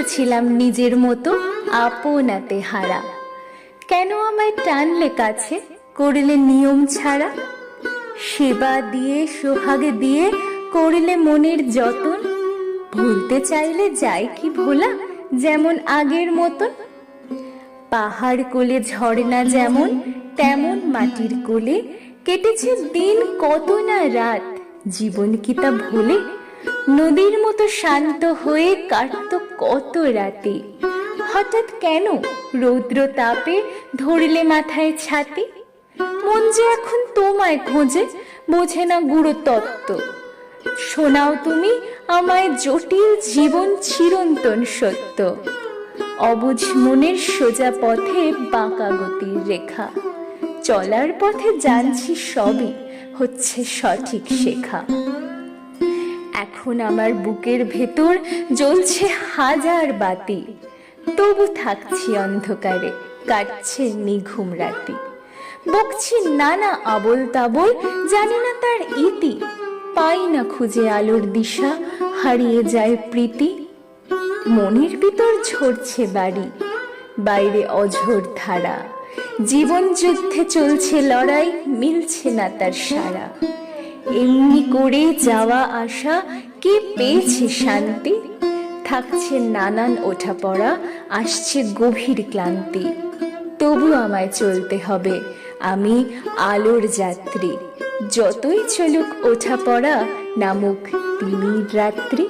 ছিলাম নিজের মতো আপনাতে হারা। কেন আমায় টানলে কাছে, করলে নিয়ম ছাড়া? সেবা দিয়ে সোহাগ দিয়ে করলে মনের যতন, ভুলতে চাইলে যায় কি ভোলা যেমন আগের মতন? পাহাড় কোলে ঝর্ণা যেমন তেমন মাটির কোলে কেটেছে দিন কত না রাত, জীবন কি তা ভোলে? নদীর মতো শান্ত হয়ে কাটতো কত রাতে। হঠাৎ কেন রৌদ্র তাপে ধরলে মাথায় ছাতি? মন যে এখন তোমায় খোঁজে, বোঝে না গুরু তত্ত্ব। শোনাও তুমি আমায় জটিল জীবন চিরন্তন সত্য। অবুঝ মনের সোজা পথে বাঁকা গতির রেখা, চলার পথে জানছি সবই হচ্ছে সঠিক শেখা। এখন আমার বুকের ভেতর জ্বলছে হাজার বাতি, তবু থাকছি অন্ধকারে, কাটছে নিঘুম রাতি। বকছি নানা আবল তাবল, জানি না তার ইতি, পাই না খুঁজে আলোর দিশা, হারিয়ে যায় প্রীতি। মনের ভিতর ঝরছে বাড়ি, বাইরে অঝোর ধারা, জীবন যুদ্ধে চলছে লড়াই, মিলছে না তার সারা। এমনি করে যাওয়া আসা কে পেয়েছে শান্তি? থাকছে নানান ওঠা পড়া, আসছে গভীর ক্লান্তি। তবু আমায় চলতে হবে, আমি আলোর যাত্রী। যতই চলুক ওঠা পড়া, নামুক তিমির রাত্রি।